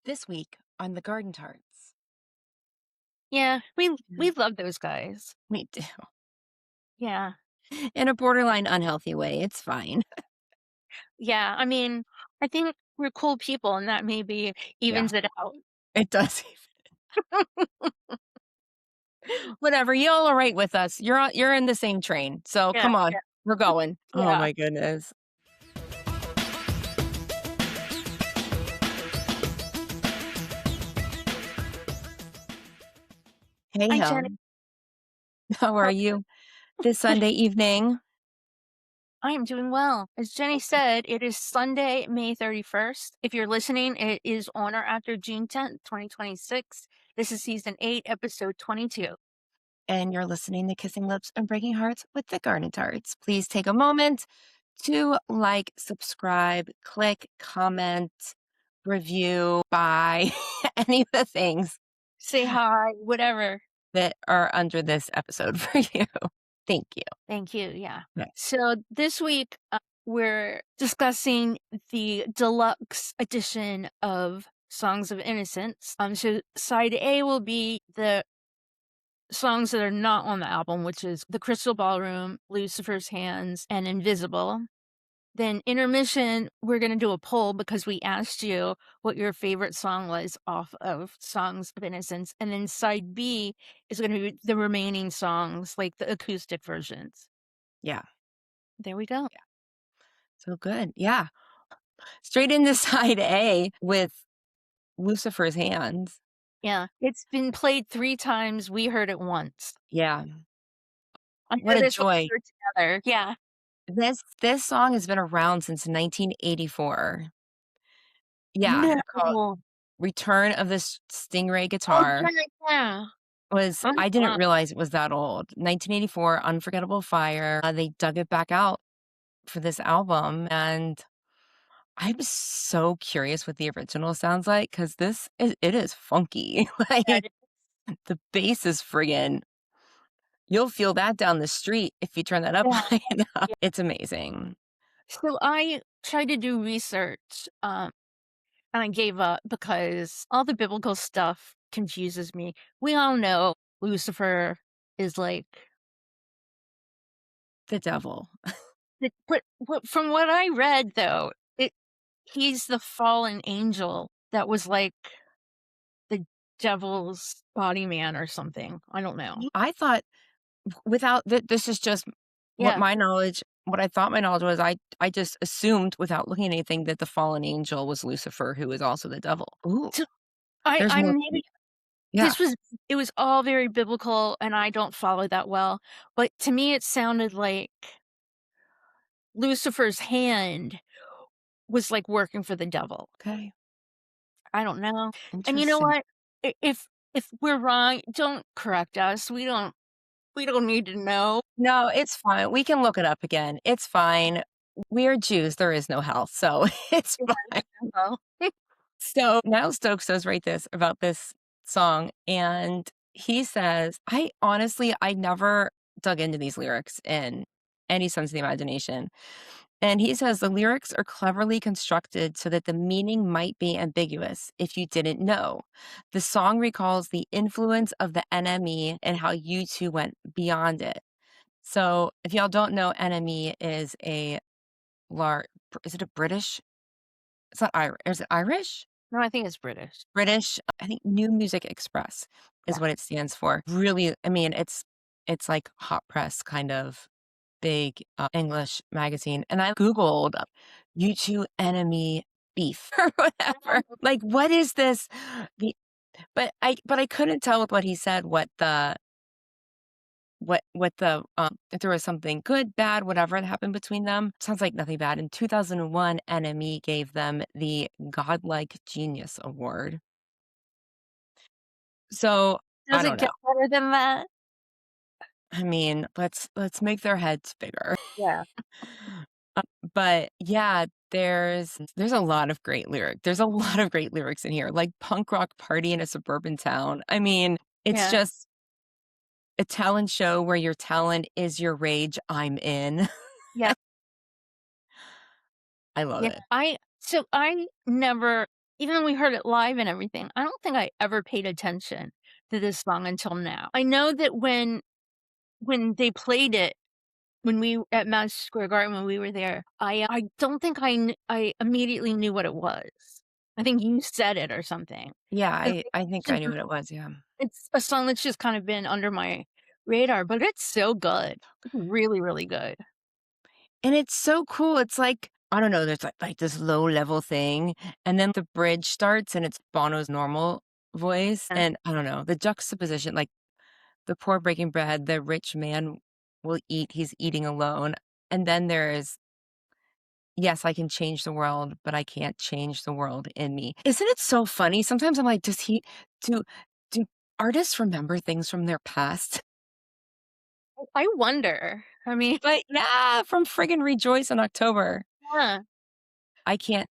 This week on the Garden Tarts. Yeah, we Yeah. we love those guys. We do. Yeah. In a borderline unhealthy way. It's fine. Yeah, I mean, I think we're cool people, and that maybe Yeah, evens it out. it does. Whatever. Y'all are right with us. You're in the same train. So Yeah, come on. yeah, We're going. Oh yeah. my goodness. Hey Hi, ho. Jenny. How are How you this Sunday evening? I am doing well. As Jenny said, it is Sunday, May 31st. If you're listening, it is on or after June 10th, 2026. This is season 8, episode 22. And you're listening to Kissing Lips and Breaking Hearts with the Garden Tarts. Please take a moment to like, subscribe, click, comment, review, buy any of the things Say hi, whatever. that are under this episode for you. Thank you. Thank you. Yeah. Okay. So this week, we're discussing the deluxe edition of Songs of Innocence. So side A will be the songs that are not on the album, which is The Crystal Ballroom, Lucifer's Hands, and Invisible. Then intermission, we're going to do a poll because we asked you what your favorite song was off of Songs of Innocence. And then side B is going to be the remaining songs, like the acoustic versions. Yeah. There we go. So good. Yeah. Straight into side A with Lucifer's Hands. Yeah. It's been played 3 times. We heard it once. Yeah. What Under a this one joy. we're together. Yeah. This song has been around since 1984. Yeah. Called No. Return of the Stingray Oh, Guitar. yeah, yeah. Was Oh, I didn't wow. realize it was that old. 1984, Unforgettable Fire. They dug it back out for this album, and I'm so curious what the original sounds like because it is funky. Yeah, Like, it the bass is friggin' you'll feel that down the street if you turn that up yeah, high enough. yeah. It's amazing. So I tried to do research, and I gave up because all the biblical stuff confuses me. We all know Lucifer is like The devil. but from what I read though, he's the fallen angel that was like the devil's body man or something. I don't know. I thought without this is just Yeah. what I thought my knowledge was. I just assumed without looking at anything that the fallen angel was Lucifer, who is also the devil. Ooh, So I there's I more. maybe Yeah. this was it was all very biblical and I don't follow that well, but to me it sounded like Lucifer's hand was like working for the devil. Okay. I don't know. And you know Interesting. what? If we're wrong, don't correct us. We don't need to know. No, it's fine. We can look it up again. It's fine. We are Jews. There is no hell, so it's Yeah, fine. well, So now Stokes does write this about this song, and he says, I never dug into these lyrics in any sense of the imagination. And he says the lyrics are cleverly constructed so that the meaning might be ambiguous if you didn't know. The song recalls the influence of the NME and how you two went beyond it. So if y'all don't know, NME is a large, is it a British? It's not Irish. Is it Irish? no, I think it's British. British, I think New Music Express is Yeah. what it stands for. Really, I mean, it's like hot press kind of big, English magazine, and I Googled "U2 Enemy Beef" or whatever. Like, what is this? The but I couldn't tell with what he said what the, if there was something good, bad, whatever that happened between them. Sounds like nothing bad. In 2001, NME gave them the Godlike Genius Award. So, I Does it don't get know. better than that? I mean, let's make their heads bigger. Yeah. But yeah, there's a lot of great there's a lot of great lyrics in here, like punk rock party in a suburban town. I mean, it's Yeah. just a talent show where your talent is your rage, I'm in. Yeah. I love Yeah. it. I never even though we heard it live and everything, I don't think I ever paid attention to this song until now. I know that when they played it, when we at Madison Square Garden when we were there, I don't think I immediately knew what it was. I think you said it or something. Yeah, 'Cause I think I knew what it was, yeah. it's a song that's just kind of been under my radar, but it's so good. It's really, really good. And it's so cool, it's like, I don't know, there's, like, this low level thing, and then the bridge starts, and it's Bono's normal voice, Yeah. and I don't know, the juxtaposition, like, the poor breaking bread, the rich man will eat, he's eating alone, and then there's, "Yes, I can change the world, but I can't change the world in me." Isn't it so funny? Sometimes I'm like, does he do do artists remember things from their past? I wonder. I mean, But yeah, from friggin' Rejoice in October. yeah, I can't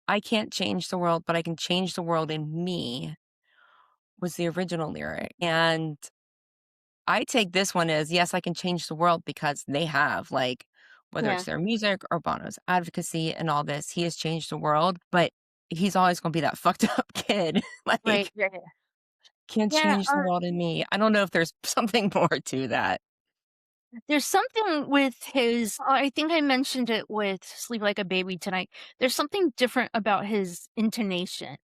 I can't change the world, but I can change the world in me was the original lyric, and I take this one as, yes, I can change the world because they have, like, whether it's yeah. their music or Bono's advocacy and all this, he has changed the world, but he's always gonna be that fucked up kid, Right, like, yeah, yeah. can't Yeah, change the world in me. I don't know if there's something more to that. there's something with his I think I mentioned it with Sleep Like a Baby Tonight. There's something different about his intonation,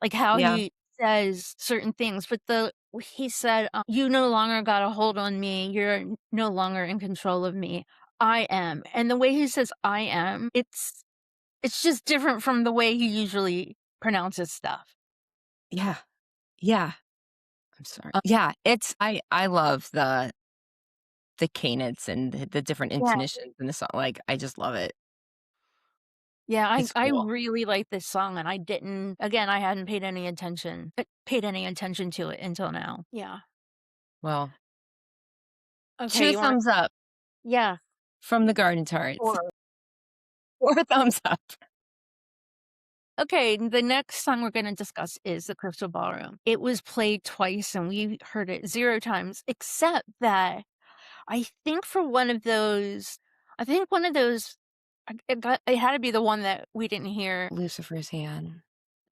like how Yeah, he says certain things, but he said, "You no longer got a hold on me. You're no longer in control of me. I am." And the way he says "I am," it's just different from the way he usually pronounces stuff. yeah, yeah. I'm sorry. Yeah, it's I love the cadence and the different Yeah. intonations in the song, like, I just love it. Yeah, It's I cool. really like this song, and I didn't again, I hadn't paid any attention to it until now. Yeah. Well, Okay, 2 you want thumbs up yeah, from the Garden Tarts. or 4 thumbs up. okay, the next song we're gonna discuss is The Crystal Ballroom. It was played twice, and we heard it 0 times, except that I think for one of those I think one of those it had to be the one that we didn't hear. Lucifer's hand.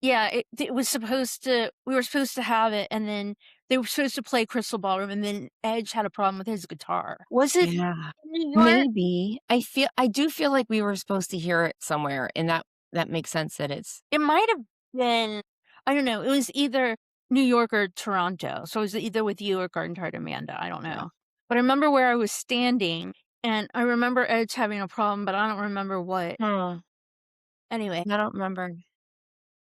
Yeah, it was supposed to we were supposed to have it, and then they were supposed to play Crystal Ballroom, and then Edge had a problem with his guitar. Was it in Yeah. New York? Maybe. I do feel like we were supposed to hear it somewhere, and that makes sense that it's It might have been I don't know, it was either New York or Toronto, so it was either with you or Garden Tart Amanda, I don't yeah. know. But I remember where I was standing, and I remember Edge having a problem, but I don't remember what. Hmm, Anyway, I don't remember.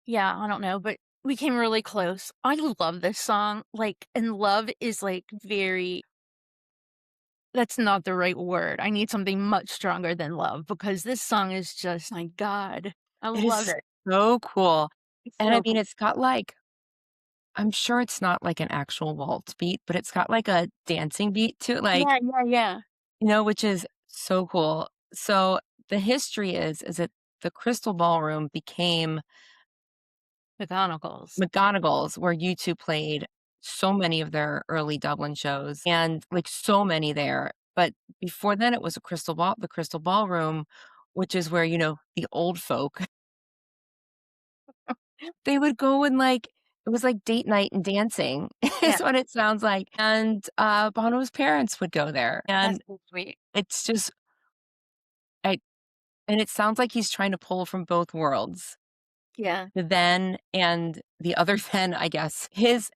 yeah, I don't know, but we came really close. I love this song, like and love is, like, very that's not the right word. I need something much stronger than love because this song is just my god. I It love is it. so cool, It's and I so mean, cool. it's got, like I'm sure it's not like an actual waltz beat, but it's got, like, a dancing beat to it, like, Yeah, yeah, yeah. which is so cool. So, the history is that the Crystal Ballroom became McGonagall's. McGonagall's, where U2 played so many of their early Dublin shows and, like, so many there, but before then, it was the Crystal Ballroom, which is where, the old folk, they would go and, like it was like date night and dancing Yeah, is what it sounds like, and, Bono's parents would go there, that's and so sweet. it's just I and it sounds like he's trying to pull from both worlds. Yeah. The then and the other then, I guess. His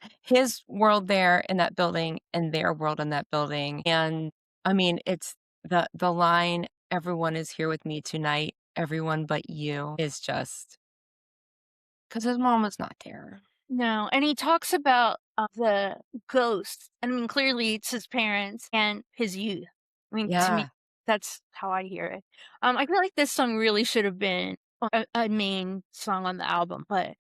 world there in that building and their world in that building, and, I mean, it's the line, "Everyone is here with me tonight, everyone but you," is just because his mom was not there. No, and he talks about, the ghosts. I mean, clearly it's his parents and his youth. I mean, to me, Yeah. that's how I hear it. I feel like this song really should have been a main song on the album, but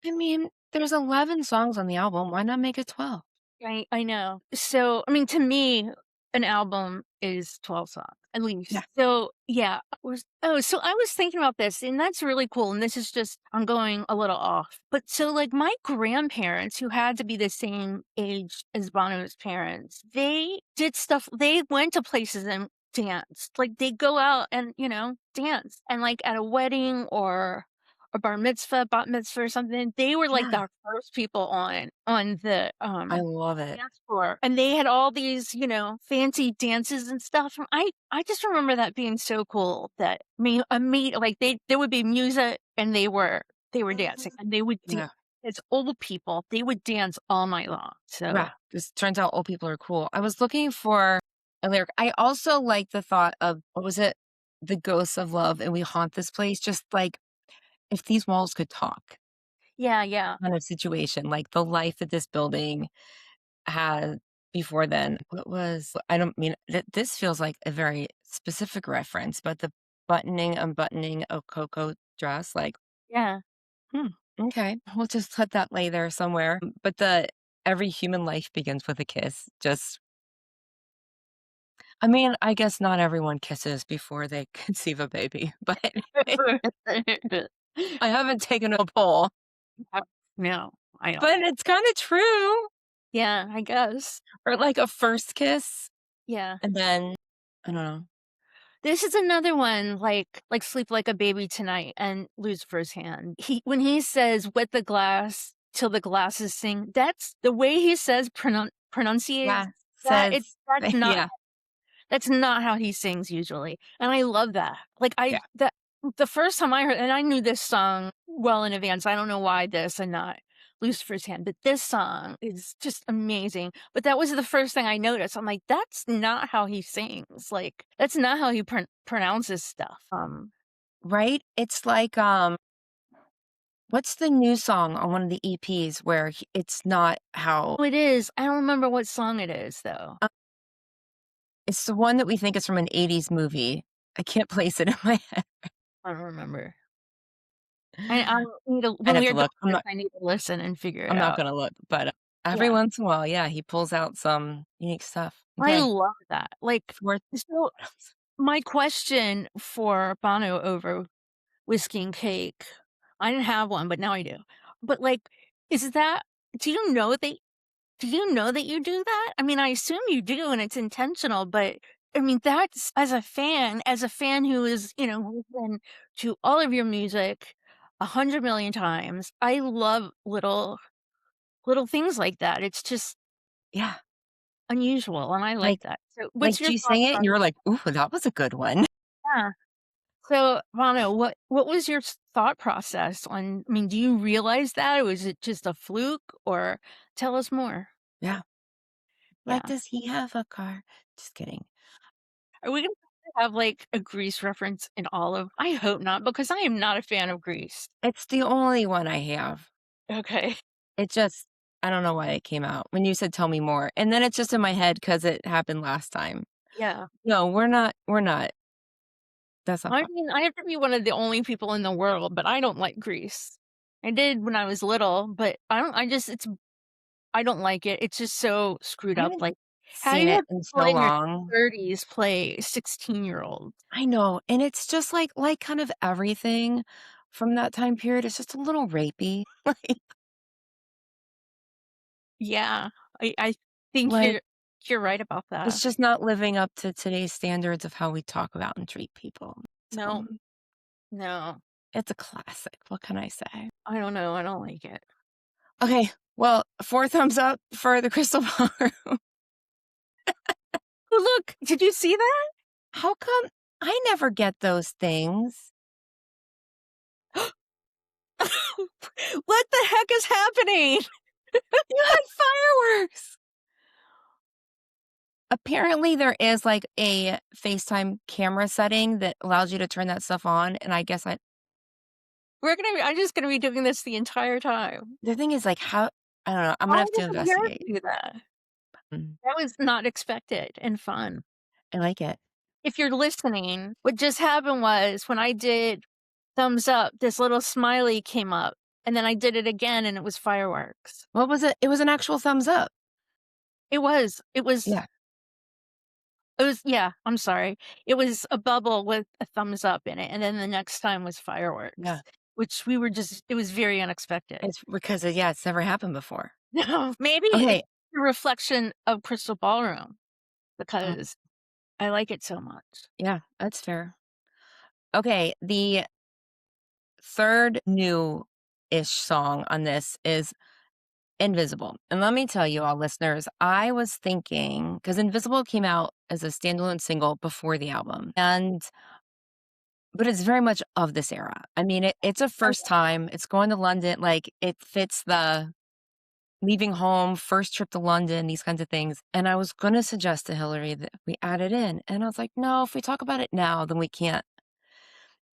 I mean, there's 11 songs on the album, why not make it 12? I know. So, I mean, to me, an album is 12 songs, at Yeah. least. So, yeah. So I was thinking about this, and that's really cool. And this is just, I'm going a little off. But so, like, my grandparents, who had to be the same age as Bono's parents, they did stuff, they went to places and danced. Like, they go out and, dance. And, like, at a wedding or a bar mitzvah, bat mitzvah or something, they were like Yeah, the first people on the, I love it. dance floor, and they had all these, fancy dances and stuff, and I just remember that being so cool that me like, there would be music and they were dancing, and they would Yeah, as old people, they would dance all night long, yeah, so this turns out old people are cool. I was looking for a lyric. I also like the thought of, what was it? The ghosts of love, and we haunt this place, just like, if these walls could talk yeah, yeah. kind of situation, like the life that this building had before then. What was, I don't mean that this feels like a very specific reference, but the unbuttoning a cocoa dress, like, Yeah. hmm, okay, we'll just let that lay there somewhere. But the every human life begins with a kiss. Just, I mean, I guess not everyone kisses before they conceive a baby, but I haven't taken a poll, No, I don't. but it's kind of true. Yeah, I guess. Or like a first kiss, Yeah. and then I don't know. This is another one like Sleep Like a Baby Tonight and Lucifer's Hand. When he says, "Wet the glass till the glasses sing," that's the way he says pronunciates Yeah, that, says yeah, that's not how he sings usually, and I love that. Like, yeah. the first time I heard and I knew this song well in advance, I don't know why this and not Lucifer's Hand, but this song is just amazing, but that was the first thing I noticed. I'm like, "That's not how he sings, like, that's not how he pronounces stuff." Right? It's like, what's the new song on one of the EPs where he it's not how Oh, it is. I don't remember what song it is, though. it's the one that we think is from an '80s movie. I can't place it in my head. I don't remember. I need to I'd when have we to are done look. with this, I need to listen and figure it I'm not out. gonna look, but, every Yeah. once in a while, yeah, he pulls out some unique stuff. I Okay, love that. Like, 4th. so my question for Bono over Whiskey and Cake, I didn't have one, but now I do. But, like, is that do you know that you do that? I mean, I assume you do and it's intentional, but I mean, that's as a fan who is, listened to all of your music 100 million times, I love little things like that. It's just Yeah, unusual, and I like like that. So, like, what's your do you thought sing it and process? you're like, "Ooh, that was a good one." Yeah. So, Vano, what was your thought process on? I mean, do you realize that, or was it just a fluke? Or tell us more. Yeah. Like, Yeah, "Does he have a car?" Just kidding. are we gonna have like a Grease reference in all of? I hope not, because I am not a fan of Grease. It's the only one I have. Okay. It just, I don't know why it came out when you said, "Tell me more," and then it's just in my head because it happened last time. Yeah. No, we're not. That's not I fun. mean, I have to be one of the only people in the world, but I don't like Grease. I did when I was little, but I don't. I don't like it. It's just so screwed I up. haven't Like, how do seen you it have in people so in your long. 30s play 16-year-olds? I know, and it's just like kind of everything from that time period, it's just a little rapey. Yeah, I think Like, you're right about it's that. just not living up to today's standards of how we talk about and treat people. No, So, no, it's a classic, what can I say? I don't know. I don't like it. Okay, well, 4 thumbs up for the Crystal Ballroom. Oh, look, did you see that? How come I never get those things? What the heck is happening? You had fireworks! Apparently, there is, like, a FaceTime camera setting that allows you to turn that stuff on, and I guess I'm just gonna be doing this the entire time. the thing is, like, how I don't know, I'm gonna Why have to does a parrot investigate. do that? Mm, That was not expected and fun. I like it. If you're listening, what just happened was when I did thumbs up, this little smiley came up, and then I did it again, and it was fireworks. What was it? It was an actual thumbs up. It was. It was Yeah, It was yeah, I'm sorry. It was a bubble with a thumbs up in it, and then the next time was yeah. fireworks, which we were just it was very unexpected. It's because yeah, it's never happened before. No, maybe it's Okay. a reflection of Crystal Ballroom Oh, because I like it so much. yeah, that's fair. Okay, the third new-ish song on this is Invisible. And let me tell you all listeners, I was thinking because Invisible came out as a standalone single before the album, but it's very much of this era. I mean, it's a Oh, first time, it's going to London, like, it fits the leaving home, first trip to London, these kinds of things, and I was gonna suggest to Hillary that we add it in, and I was like, "No, if we talk about it now, then we can't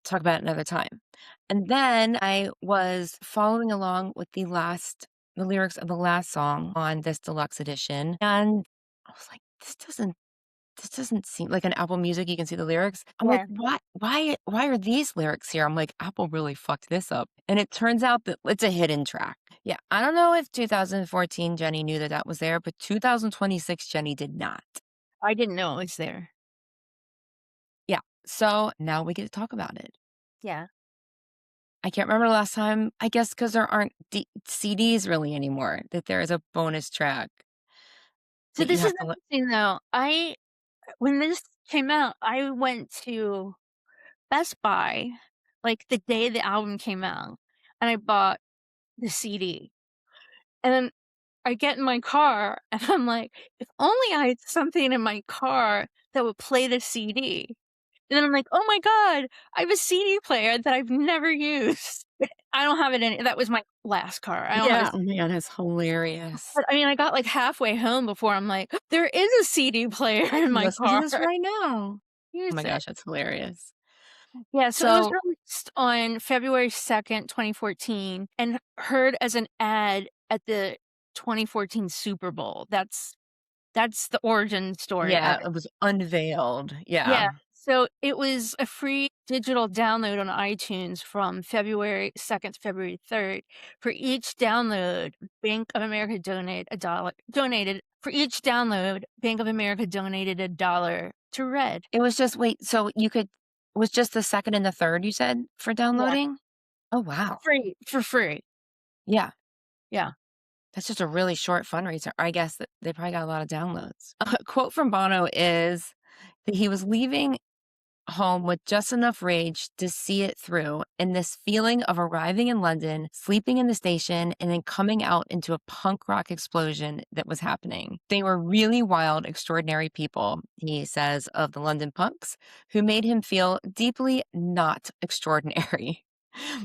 talk about it another time." And then I was following along with the lyrics of the last song on this deluxe edition, and I was like, this doesn't seem like on Apple Music, you can see the lyrics. I'm like, yeah. why are these lyrics here?" I'm like, "Apple really fucked this up." And it turns out that it's a hidden track. Yeah, I don't know if 2014 Jenny knew that that was there, but 2026 Jenny did not. I didn't know it was there. Yeah, so now we get to talk about it. Yeah. I can't remember the last time, I guess because there aren't CDs really anymore, that there is a bonus track So that you this is have to interesting though. When this came out, I went to Best Buy, like, the day the album came out, and I bought the CD. And then I get in my car, and I'm like, "If only I had something in my car that would play the CD." And then I'm like, "Oh my god, I have a CD player that I've never used." I don't have it in that was my last car. I don't have a Yeah, oh my god, that's hilarious. but, I mean, I got, like, halfway home before I'm like, "There is a CD player I in can my listen to car." this right now. Oh Use my it. gosh, that's hilarious. Yeah, so it was So released on February 2nd, 2014, and heard as an ad at the 2014 Super Bowl. That's the origin story of yeah, it. it was unveiled. Yeah, Yeah. so it was a free digital download on iTunes from February 2nd to February 3rd. For each download, Bank of America donated for each download, Bank of America donated $1 to Red. It was just wait, so you could it was just the 2nd and the 3rd you said for Yeah, downloading? Oh, wow. for free. Yeah, Yeah, that's just a really short fundraiser. I guess that they probably got a lot of downloads. A quote from Bono is that he was leaving home with just enough rage to see it through, and this feeling of arriving in London, sleeping in the station, and then coming out into a punk rock explosion that was happening. They were really wild, extraordinary people, he says of the London punks, who made him feel deeply not extraordinary.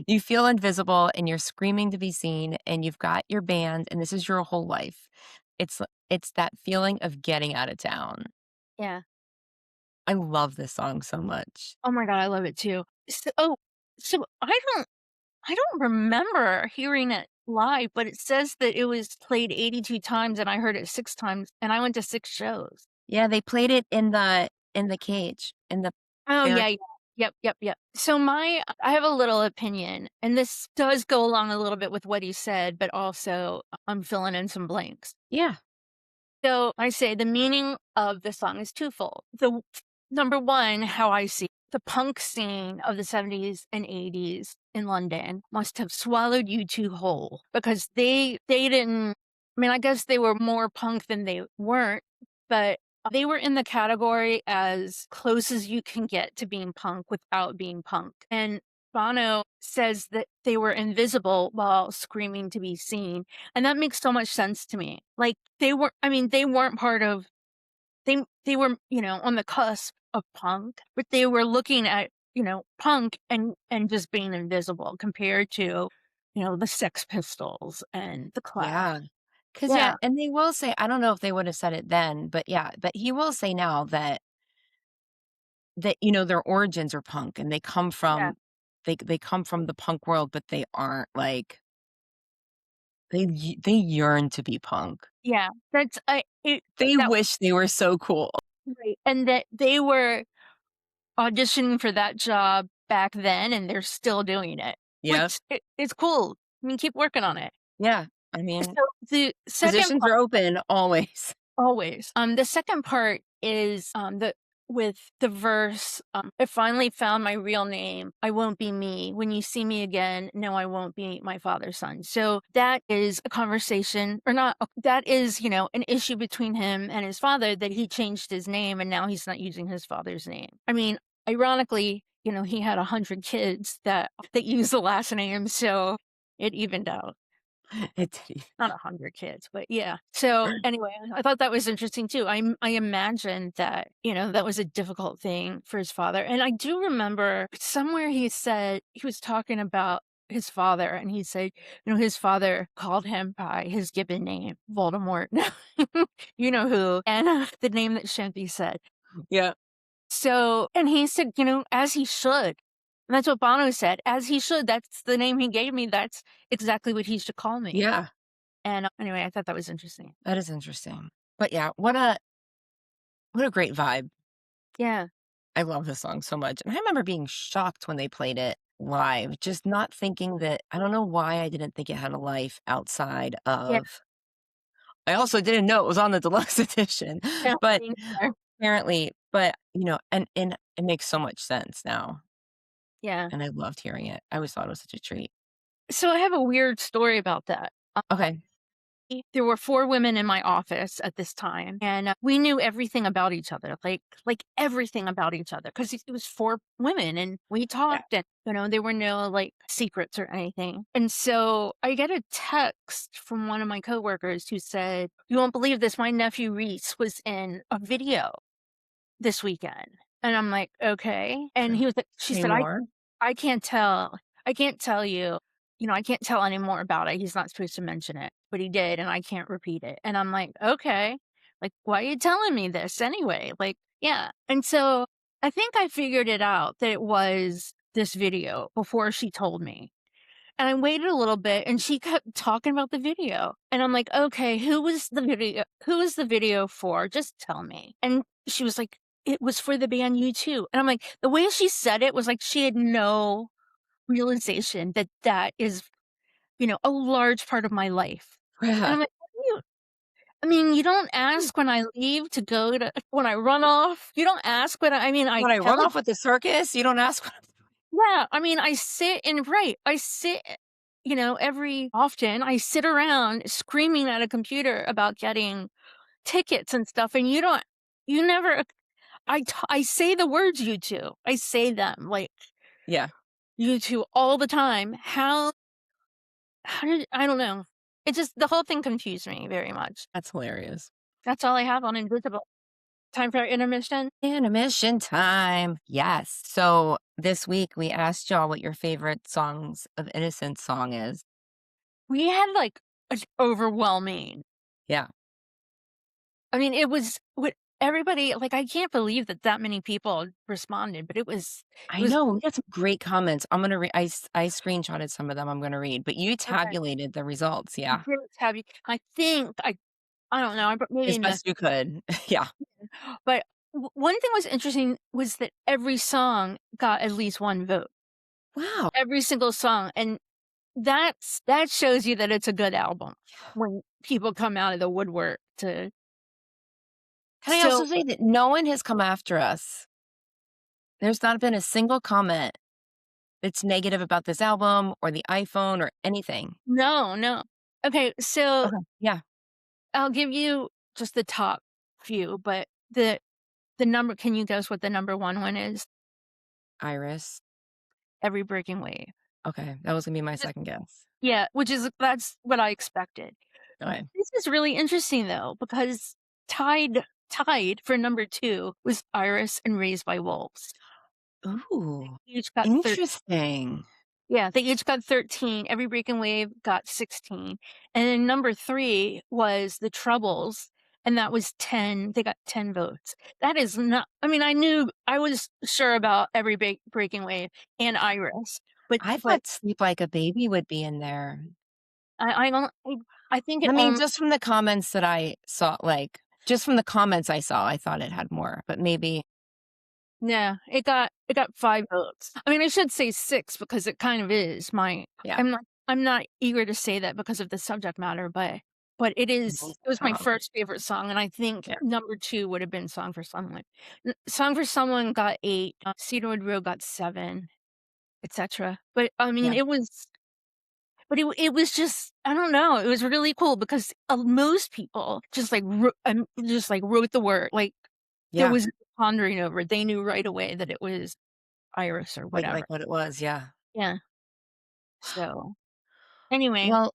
You feel invisible and you're screaming to be seen, and you've got your band, and this is your whole life. It's it's that feeling of getting out of town. yeah. I love this song so much. Oh my god, I love it too. So I don't remember hearing it live, but it says that it was played 82 times and I heard it 6 times, and I went to 6 shows. Yeah, they played it in the cage, in the Oh, bear yeah, ca yeah. Yep, yep, yep. So I have a little opinion, and this does go along a little bit with what he said, but also I'm filling in some blanks. Yeah, So I say the meaning of the song is twofold. Number one, how I see it, the punk scene of the 70s and 80s in London must have swallowed U2 whole because they didn't. I mean, I guess they were more punk than they weren't, but they were in the category as close as you can get to being punk without being punk. And Bono says that they were invisible while screaming to be seen. And that makes so much sense to me. Like they weren't part of they were, on the cusp of punk, but they were looking at, punk and just being invisible compared to, the Sex Pistols and the Clash. yeah, 'cause yeah, Yeah, and they will say I don't know if they would have said it then, but yeah, but he will say now that their origins are punk and yeah, they come from the punk world, but they aren't, like, they yearn to be punk. yeah. That's I it They that wish they were so cool. right, and that they were auditioning for that job back then, and they're still doing it, Yep, which it's cool. I mean, keep working on it. yeah, I mean, So the second positions are open always. always. The second part is, the with the verse, "I finally found my real name. I won't be me. When you see me again, no, I won't be my father's son." So that is a conversation or not that is, an issue between him and his father that he changed his name and now he's not using his father's name. I mean, ironically, he had 100 kids that use the last name, so it evened out. It did. Not 100 kids, but yeah. So, anyway, I thought that was interesting too. I imagine that, that was a difficult thing for his father, and I do remember somewhere he said he was talking about his father, and he said, his father called him by his given name, Voldemort. You know who, and, the name that shouldn't be said. Yeah. So and he said, "As he should." And that's what Bono said, "As he should, that's the name he gave me, that's exactly what he should call me." Yeah. And, anyway, I thought that was interesting. That is interesting. But yeah, what a great vibe. Yeah. I love this song so much. And I remember being shocked when they played it live, just not thinking that I don't know why I didn't think it had a life outside Yeah. of I also didn't know it was on the deluxe edition, Yeah. but Me neither. apparently and it makes so much sense now, Yeah. and I loved hearing it. I always thought it was such a treat. So I have a weird story about that. Okay. There were 4 women in my office at this time, and, we knew everything about each other, like, everything about each other, 'cause it was 4 women, and we Yeah. talked, and, there were no, like, secrets or anything, and so I get a text from one of my coworkers who said, "You won't believe this, my nephew Reese was in a video this weekend." And I'm like, "Okay." And he was like she Say said, more. I can't tell. I can't tell you. I can't tell any more about it. He's not supposed to mention it, but he did, and I can't repeat it." And I'm like, "Okay. Like, why are you telling me this anyway?" Like, yeah. And so I think I figured it out that it was this video before she told me. And I waited a little bit and she kept talking about the video. And I'm like, "Okay, who was the video for? Just tell me." And she was like, "It was for the band U2." And I'm like, the way she said it was like she had no realization that that is, a large part of my life. And Yeah. I'm like, "What do you I mean, you don't ask when I leave to go to when I run off. You don't ask I mean, I When I tell run off with the circus, you don't ask what I'm Yeah, I mean, I sit, every often I sit around screaming at a computer about getting tickets and stuff, and you never, I say the words "you two," I say them like Yeah, "you two" all the time. How did I don't know. It just the whole thing confused me very much. that's hilarious. That's all I have on Invisible. Time for our intermission. Intermission time. Yes. So this week we asked y'all what your favorite Songs of Innocence song is. We had like an overwhelming Yeah. I mean, it was what everybody like, I can't believe that that many people responded, but it I was know, we got some great comments. I'm gonna I screenshotted some of them I'm gonna read, but you okay. tabulated the results, I yeah, didn't have you I think I don't know, I as maybe missed best you could. Yeah. it, but one thing was interesting was that every song got at least 1 vote. Wow. Every single song, and that shows you that it's a good album when people come out of the woodwork to Can I also so say that no one has come after us? There's not been a single comment that's negative about this album or the iPhone or anything. no, no. Okay, so Okay. Yeah. I'll give you just the top few, but the number can you guess what the number 1 one is? Iris. Every Breaking Wave. Okay, that was gonna be my Just second guess. yeah, which is that's what I expected. Okay. This is really interesting though, because tied for number 2 was Iris and Raised by Wolves. Ooh, Each got interesting. Yeah, they each got 13, Every Breaking Wave got 16, and then number 3 was The Troubles, and that was 10 they got 10 votes. That is not I mean, I was sure about Every Breaking Wave and Iris, I but thought Sleep Like a Baby would be in there. I don't I think it I mean, only just from the comments that I saw, like, just from the comments I saw, I thought it had more, but maybe yeah, it got 5 votes. I mean, I should say 6 because it kind of is my yeah. I'm not eager to say that because of the subject matter, but it was my Um, first favorite song, and I think yeah, number 2 would have been Song for Someone. Song for Someone got 8, Cedarwood Road got 7, etcetera. But, I mean, yeah, it was just I don't know, it was really cool because, most people just, like, wrote the word, like, there yeah. was no pondering over it. They knew right away that it was Iris or like whatever. what it was, yeah. Yeah. So anyway, Well,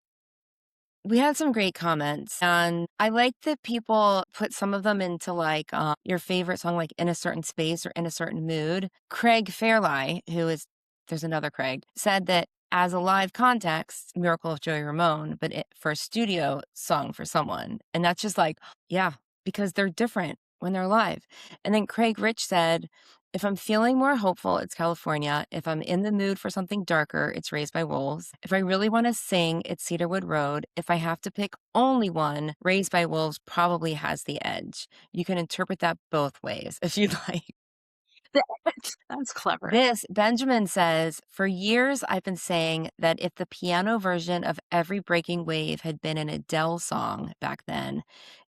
we had some great comments, and I like that people put some of them into like your favorite song, like in a certain space or in a certain mood. Craig Fairlie, who is there's another Craig, said that as a live context, Miracle of Joey Ramone, but for a studio song for someone. And that's just like, yeah, because they're different when they're live. And then Craig Rich said, if I'm feeling more hopeful, it's California. If I'm in the mood for something darker, it's Raised by Wolves. If I really want to sing, it's Cedarwood Road. If I have to pick only one, Raised by Wolves probably has the edge. You can interpret that both ways if you'd like. that's clever. This, Benjamin says, for years I've been saying that if the piano version of Every Breaking Wave had been an Adele song back then,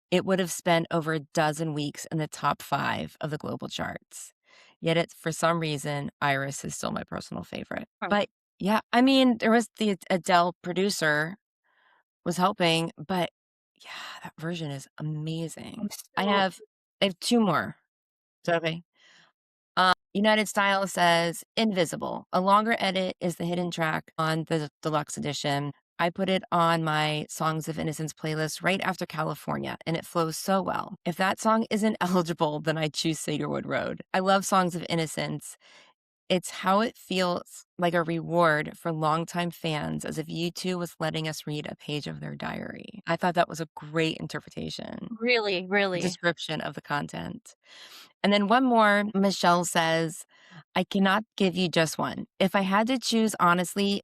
it would have spent over a dozen weeks in the top 5 of the global charts. Yet it's for some reason, Iris is still my personal favorite. Huh. But yeah, I mean, there was the Adele producer was helping, but yeah, that version is I'm amazing. still I have 2 more. Is that okay? United Style says Invisible. A longer edit is the hidden track on the deluxe edition. I put it on my Songs of Innocence playlist right after California, and it flows so well. If that song isn't eligible, then I choose Cedarwood Road. I love Songs of Innocence. It's how it feels like a reward for longtime fans, as if U2 was letting us read a page of their diary. I thought that was a great interpretation, really, really. description of the content. And then one more, Michelle says, I cannot give you just one. If I had to choose honestly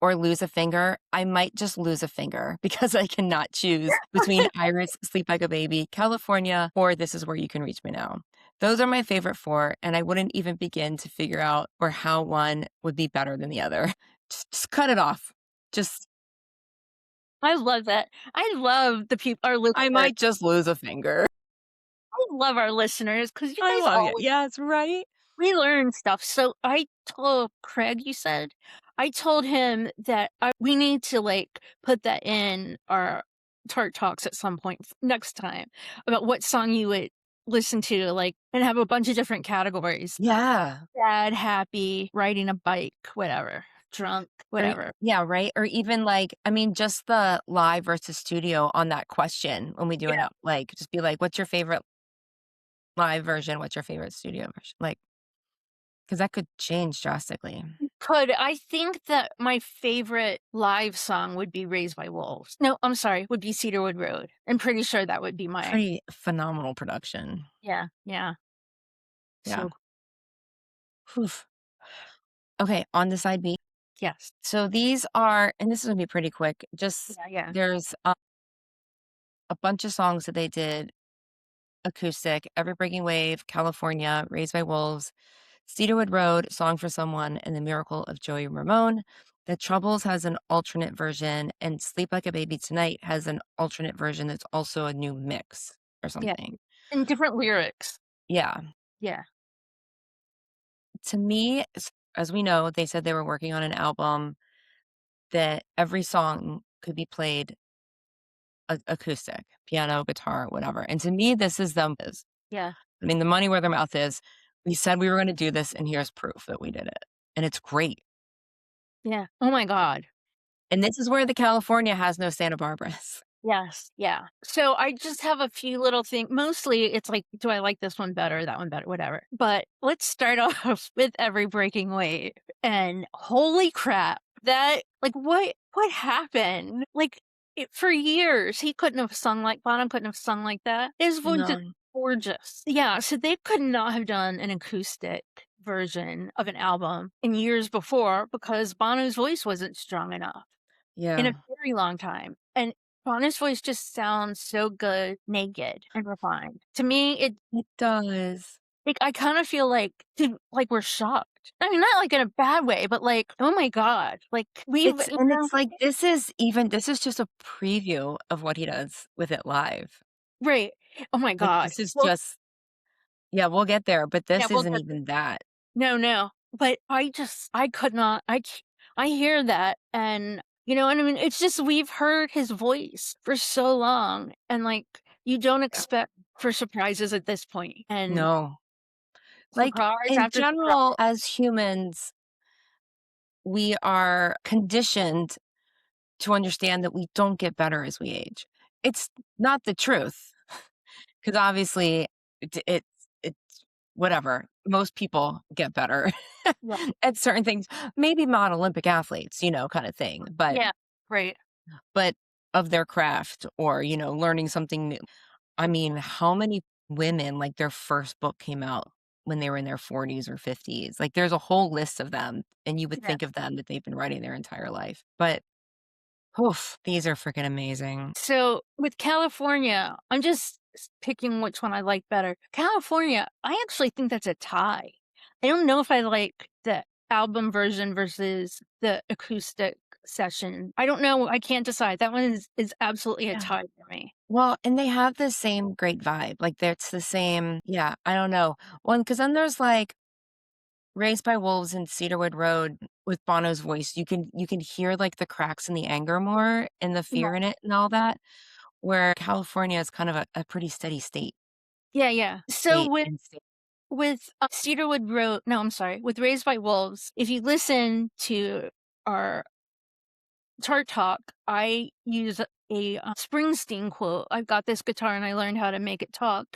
or lose a finger, I might just lose a finger because I cannot choose between Iris, Sleep Like a Baby, California, or This Is Where You Can Reach Me Now. Those are my favorite 4, and I wouldn't even begin to figure out or how one would be better than the other. Just cut it off. Just, I love that. I love the people, our I listeners. might just lose a finger. I love our listeners because you I guys love it. always Yes, right? we learn stuff. So I told Craig, you said, I told him that we need to like put that in our Tart Talks at some point next time about what song you would listen to, like, and have a bunch of different categories: Yeah. sad, happy, riding a bike, whatever, drunk, Or whatever. yeah, right? Or even, like, I mean, just the live versus studio on that question when we do it Yeah. out, like, just be like, "What's your favorite live version? What's your favorite studio version?" Like, because that could change drastically. Could I think that my favorite live song would be Raised by Wolves. No, I'm sorry, would be Cedarwood Road. I'm pretty sure that would be my Pretty phenomenal production. yeah, yeah. Yeah. So Whew. Okay, on the side B. yes. So these are and this is gonna be pretty quick, just Yeah, yeah. there's, a bunch of songs that they did acoustic, Every Breaking Wave, California, Raised by Wolves, Cedarwood Road, Song for Someone, and The Miracle of Joey Ramone. The Troubles has an alternate version, and Sleep Like a Baby Tonight has an alternate version that's also a new mix or Yeah. something. And different lyrics. Yeah. Yeah. To me, as we know, they said they were working on an album that every song could be played acoustic, piano, guitar, whatever. And to me, this is them. Yeah. I mean, the money where their mouth is. We said we were going to do this, and here's proof that we did it. And it's great. Yeah. Oh my god. And this is where the California has no Santa Barbaras. Yes. Yeah. So I just have a few little things. Mostly it's like, do I like this one better, that one better, whatever. But let's start off with Every Breaking Wave. And holy crap, that like what happened? Like for years he couldn't have sung like Bono couldn't have sung like that. His voice is No. gorgeous. Yeah, so they could not have done an acoustic version of an album in years before because Bono's voice wasn't strong enough in a Yeah, very long time. And Bonner's voice just sounds so good, naked, and refined. To me, it does. I kind of feel like we're shocked. I mean, not like in a bad way, but like, oh my god, like we've, It's and it's like, this is just a preview of what he does with it live. right? Oh my Like, god. this is Well, just yeah, we'll get there, but yeah, this we'll isn't get even that. no, no. But I could not. I hear that, and you know, and I mean, it's just we've heard his voice for so long, and like you don't Yeah. expect for surprises at this point, and No. Like, surprise in after surprise. general, as humans, we are conditioned to understand that we don't get better as we age. It's not the truth, because obviously it's whatever. Most people get better Yeah. at certain things, maybe not Olympic athletes, kind of thing, Yeah. Right. but of their craft or, learning something new. I mean, how many women, like, their first book came out when they were in their 40s or 50s? Like, there's a whole list of them, and you would Yeah. think of them that they've been writing their entire life. But, oof, these are freaking amazing. So with California, I'm just picking which one I like better. California, I actually think that's a tie. I don't know if I like the album version versus the acoustic session. I don't know. I can't decide. That one is absolutely a Yeah. tie for me. Well, and they have the same great vibe. Like, it's the same, yeah, I don't know. One, because then there's, like, Raised by Wolves and Cedarwood Road with Bono's voice. You can hear, like, the cracks and the anger more and the Yeah. fear in it and all that, where California is kind of a pretty steady Yeah, yeah. So state and state. with Cedarwood Road, no, I'm sorry, with Raised by Wolves, if you listen to our Chart Talk, I use a Springsteen quote. I've got this guitar and I learned how to make it talk.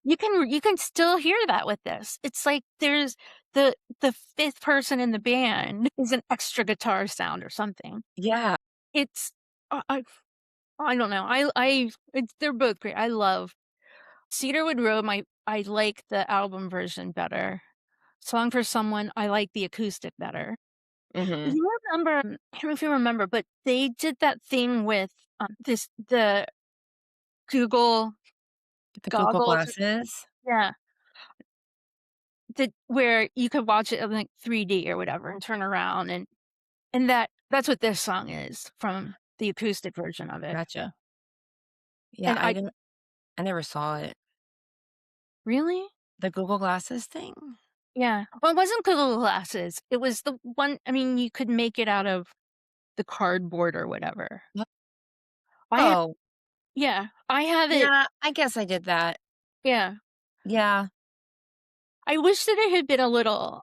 You can still hear that with this. It's like there's the fifth person in the band is an extra guitar sound or something. Yeah. It's I don't know. They're both great. I love Cedarwood Road. I like the album version better. Song for Someone, I like the acoustic better. Mhm. You remember, I don't know if you remember, but they did that thing with the Google The Google goggles. Glasses. Yeah. Where you could watch it in like 3D or whatever and turn around and that's what this song is from the acoustic version of it. Gotcha. Yeah, And I I never saw it. really? The Google Glasses thing? Yeah. Well, it wasn't Google Glasses. It was the one, I mean, you could make it out of the cardboard or whatever. What? I ha Oh, Yeah, I have it. yeah, I guess I did that. Yeah. Yeah, I wish that it had been a little,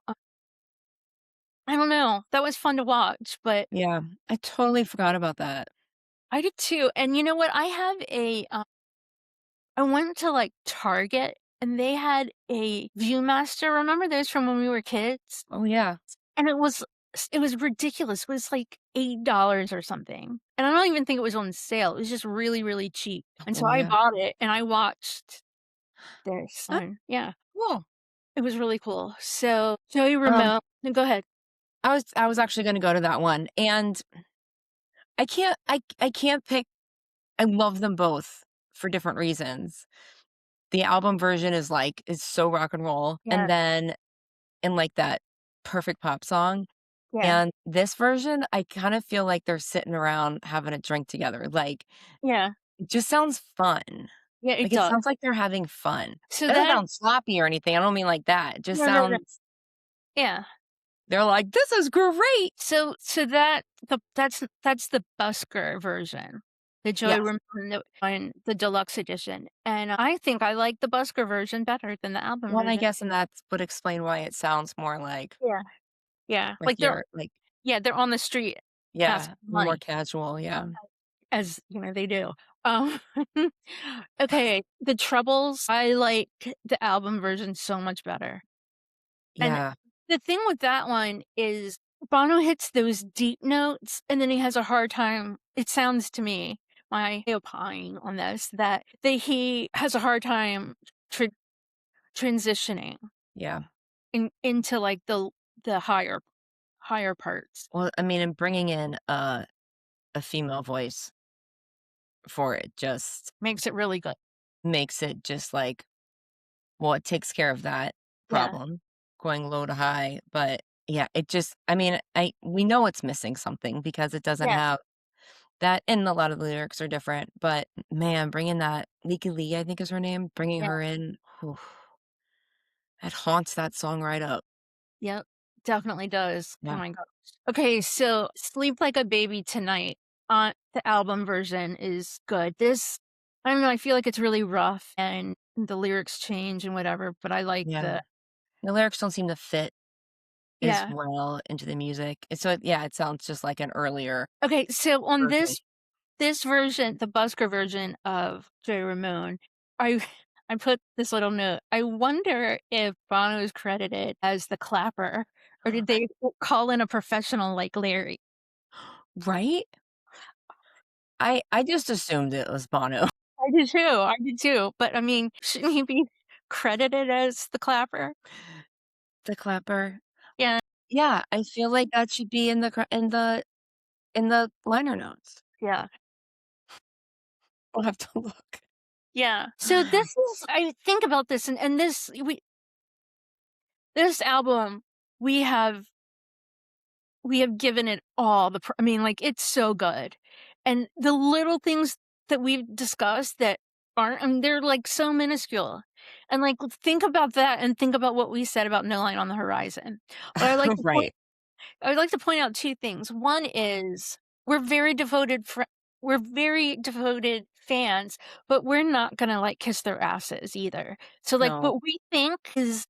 I don't know, that was fun to watch, but yeah. I totally forgot about that. I did too, and you know what? I went to, like, Target, and they had a Viewmaster, remember those from when we were kids? Oh, yeah. And it was ridiculous, it was, like, $8 or something, and I don't even think it was on sale, it was just really, really cheap, and so Oh, I yeah. bought it, and I watched this, That's and yeah, cool. it was really cool. So, Joey Um, Ramone, no, go ahead. I was actually gonna go to that one, and I can't pick. I love them both for different reasons. The album version is so rock and roll, Yeah, and then in, like, that perfect pop song. yeah, And this version, I kind of feel like they're sitting around having a drink together, like, yeah, it just sounds fun. yeah, it Like, it does. sounds like they're having fun. So It doesn't that sound sloppy or anything, I don't mean like that, it just no, no, no. sounds Yeah. they're like, "This is great!" So that's the busker version, the Joey Yes. Ramone on the deluxe edition, and I think I like the busker version better than the album Well, I version. guess and that would explain why it sounds more Yeah. Yeah, like you're like they're on the street yeah, asking for more money, casual, yeah. as, they do. Um, okay, The Troubles, I like the album version so much better, and Yeah. the thing with that one is Bono hits those deep notes, and then he has a hard time, it sounds to me, my opine on this, that he has a hard time tr transitioning Yeah. into, like, the higher parts. Well, I mean, and bringing in a female voice for it just Makes it really good. makes it just like well, it takes care of that Yeah. problem, going low to high, but yeah, it just I mean, I we know it's missing something because it doesn't Yes. have that and a lot of the lyrics are different, but man, bringing that Leaky Lee, I think is her name, bringing Yeah. her in, oof, it haunts that song right up. Yep. Definitely does. Oh Yeah. my gosh. Okay, so Sleep Like a Baby Tonight, the album version is good. This I don't know, I feel like it's really rough and the lyrics change and whatever, but I like Yeah. the The lyrics don't seem to fit as yeah. well into the music. And so, yeah, it sounds just like an earlier Okay, so on version. this version, the busker version of Joey Ramone, I I put this little note. I wonder if Bono is credited as the clapper, or did they call in a professional like Larry? Right? I just assumed it was Bono. I did too, but I mean, shouldn't he be credited as the clapper? The clapper. Yeah, Yeah, I feel like that should be in the in the liner notes. yeah, I'll have to look. yeah. So this is I think about this and this album, we have we have given it all I mean, like, it's so good. And the little things that we've discussed that aren't I mean, they're, like, so minuscule. And, like, think about that and think about what we said about No Line on the Horizon. But Right. I would like to point out 2 things. One is we're very devoted fr we're very devoted fans, but we're not gonna, like, kiss their asses either. So, like, No. what we think is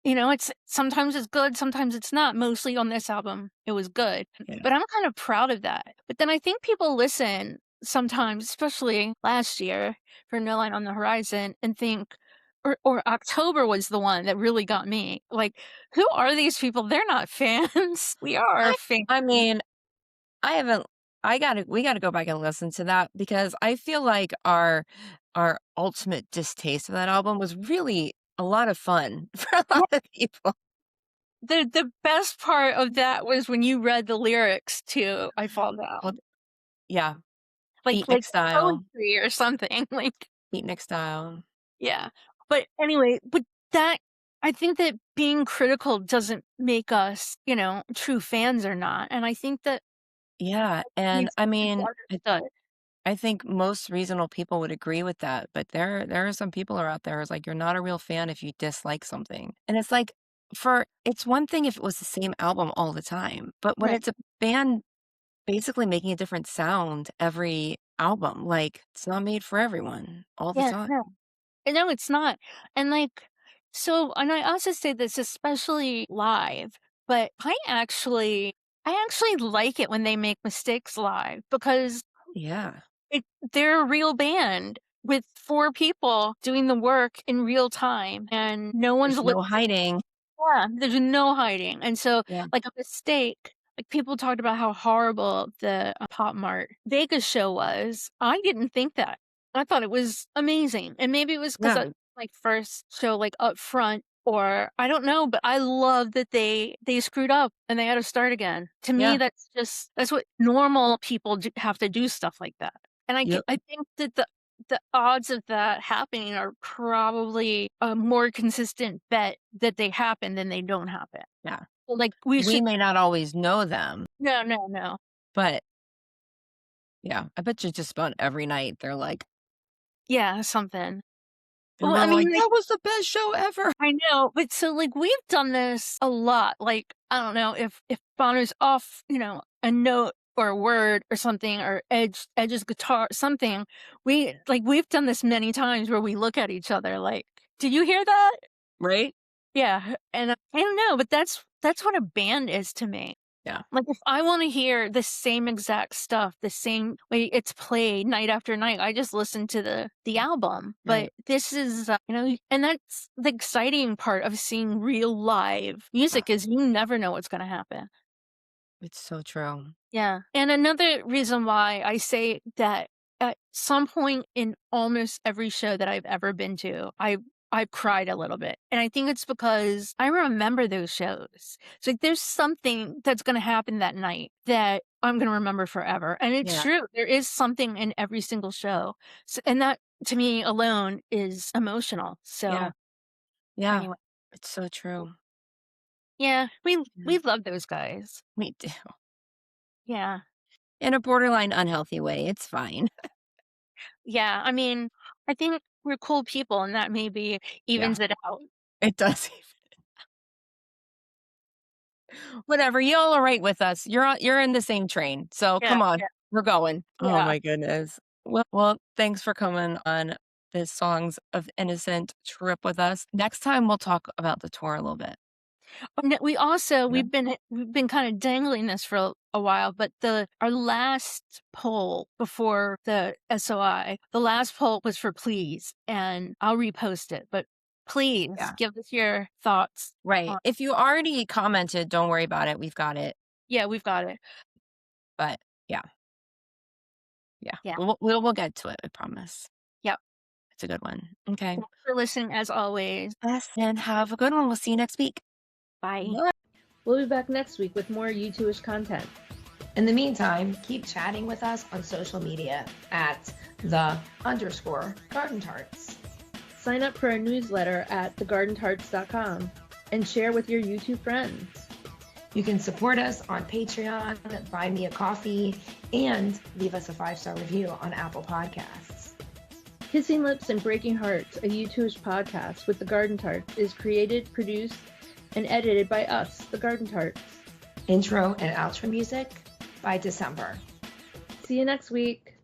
it's sometimes it's good, sometimes it's not. Mostly on this album, it was good, Yeah. but I'm kind of proud of that. But then I think people listen sometimes, especially last year for No Line on the Horizon, and think, or October was the one that really got me. Like, who are these people? They're not fans. We are I fans. I mean, I haven't we gotta go back and listen to that because I feel like our ultimate distaste of that album was really a lot of fun for a Yeah, lot of people. the best part of that was when you read the lyrics to "I Fall Well, Down," yeah, like beatnik style, poetry or something. Like, beatnik style. yeah. But anyway, that I think that being critical doesn't make us, true fans or not. And I think that Yeah, and needs I to be mean, understood. I think most reasonable people would agree with that, but there are some people are out there who's like, "You're not a real fan if you dislike something." And it's like, it's one thing if it was the same album all the time, but when Right. it's a band basically making a different sound every album, like, it's not made for everyone all the Yeah, time. no. No, it's not. And like and I also say this especially live, but I actually like it when they make mistakes live because Yeah, It they're a real band with 4 people doing the work in real time, and no one's there's no hiding. yeah, there's no hiding, and so, Yeah, like, a mistake people talked about how horrible the, Pop Mart Vegas show was. I didn't think that. I thought it was amazing, and maybe it was 'cause yeah, I my first show, like, up front, or I don't know, but I love that they screwed up and they had to start again. To me, yeah, that's what normal people have to do stuff like that, and yep, I think that the odds of that happening are probably a more consistent bet that they happen than they don't happen. yeah. So, like, we We should may not always know them, no, no, no. but yeah, I bet you just about every night they're like Yeah, something. and Well, I I'm mean, like, like "That was the best show ever." I know, but so, like, we've done this a lot, like, I don't know, if Bono's off, a note or a word or something or Edge's guitar something, we've done this many times where we look at each other like, "Did you hear that?" Right? Yeah, and I don't know, but that's what a band is to me. Yeah, Like, if I wanna hear the same exact stuff, the same way it's played night after night, I just listen to the album, but right. this is, and that's the exciting part of seeing real live Yeah, music is you never know what's gonna happen. it's so true. Yeah, and another reason why I say that at some point in almost every show that I've ever been to, I've cried a little bit, and I think it's because I remember those shows. So, like, there's something that's gonna happen that night that I'm gonna remember forever, and it's Yeah, true, there is something in every single show. And that, to me alone, is emotional. yeah, So, yeah. anyway, It's so true. yeah, Yeah, we love those guys. me too. Yeah. In a borderline unhealthy way, it's fine. Yeah, I mean, I think we're cool people, and that maybe Yeah, evens it out. it does. Whatever, y'all are right with us. You're in the same train, so Yeah, come on, yeah, we're going. Oh yeah. my goodness. Well, thanks for coming on. this Songs of Innocent trip with us. Next time, we'll talk about the tour a little bit. We also Yeah. we've been kind of dangling this for a while, but our last poll before the SOI, the last poll was for please, and I'll repost it. But please Yeah. give us your thoughts. Right. If you already commented, don't worry about it. We've got it. Yeah, we've got it. But yeah. Yeah. Yeah. We'll get to it, I promise. Yep. It's a good one. Okay. Thanks for listening as always. Yes. And have a good one. We'll see you next week. Bye. Bye. We'll be back next week with more U2-ish content. In the meantime, keep chatting with us on social media at _Garden Tarts. Sign up for our newsletter at thegardentarts.com and share with your YouTube friends. You can support us on Patreon, buy me a coffee, and leave us a 5-star review on Apple Podcasts. Kissing Lips and Breaking Hearts, a U2-ish podcast with the Garden Tarts, is created, produced, and edited by us, the Garden Tarts. Intro and outro music by December. See you next week.